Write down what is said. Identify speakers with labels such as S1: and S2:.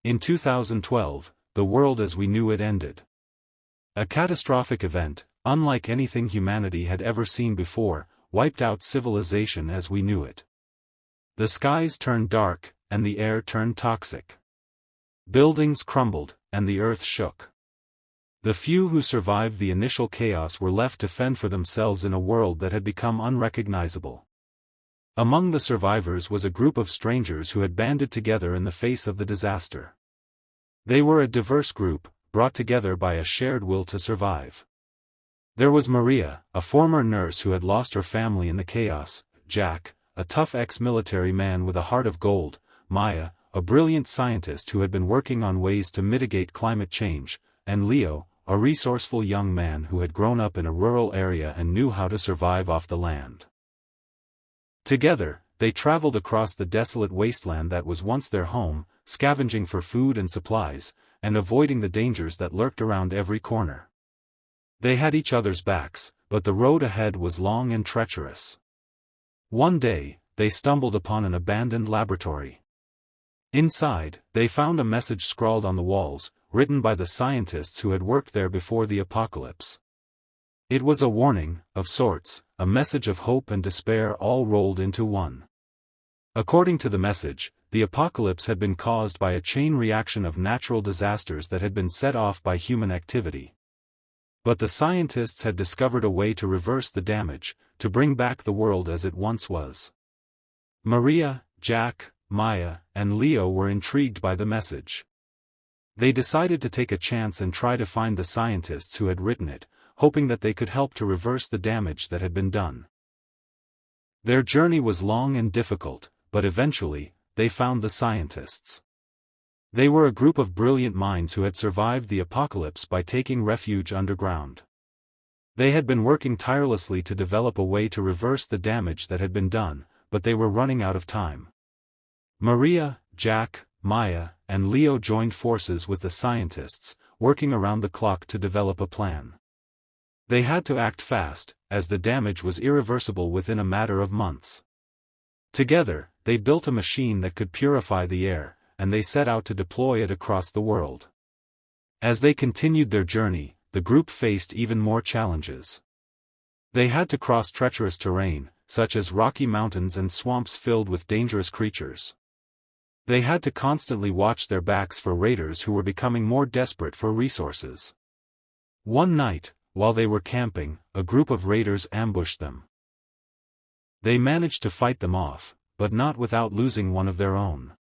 S1: In 2012, the world as we knew it ended. A catastrophic event, unlike anything humanity had ever seen before, wiped out civilization as we knew it. The skies turned dark, and the air turned toxic. Buildings crumbled, and the earth shook. The few who survived the initial chaos were left to fend for themselves in a world that had become unrecognizable. Among the survivors was a group of strangers who had banded together in the face of the disaster. They were a diverse group, brought together by a shared will to survive. There was Maria, a former nurse who had lost her family in the chaos, Jack, a tough ex-military man with a heart of gold, Maya, a brilliant scientist who had been working on ways to mitigate climate change, and Leo, a resourceful young man who had grown up in a rural area and knew how to survive off the land. Together, they traveled across the desolate wasteland that was once their home, scavenging for food and supplies, and avoiding the dangers that lurked around every corner. They had each other's backs, but the road ahead was long and treacherous. One day, they stumbled upon an abandoned laboratory. Inside, they found a message scrawled on the walls, written by the scientists who had worked there before the apocalypse. It was a warning, of sorts, a message of hope and despair all rolled into one. According to the message, the apocalypse had been caused by a chain reaction of natural disasters that had been set off by human activity. But the scientists had discovered a way to reverse the damage, to bring back the world as it once was. Maria, Jack, Maya, and Leo were intrigued by the message. They decided to take a chance and try to find the scientists who had written it, hoping that they could help to reverse the damage that had been done. Their journey was long and difficult, but eventually, they found the scientists. They were a group of brilliant minds who had survived the apocalypse by taking refuge underground. They had been working tirelessly to develop a way to reverse the damage that had been done, but they were running out of time. Maria, Jack, Maya, and Leo joined forces with the scientists, working around the clock to develop a plan. They had to act fast, as the damage was irreversible within a matter of months. Together, they built a machine that could purify the air, and they set out to deploy it across the world. As they continued their journey, the group faced even more challenges. They had to cross treacherous terrain, such as rocky mountains and swamps filled with dangerous creatures. They had to constantly watch their backs for raiders who were becoming more desperate for resources. One night, while they were camping, a group of raiders ambushed them. They managed to fight them off, but not without losing one of their own.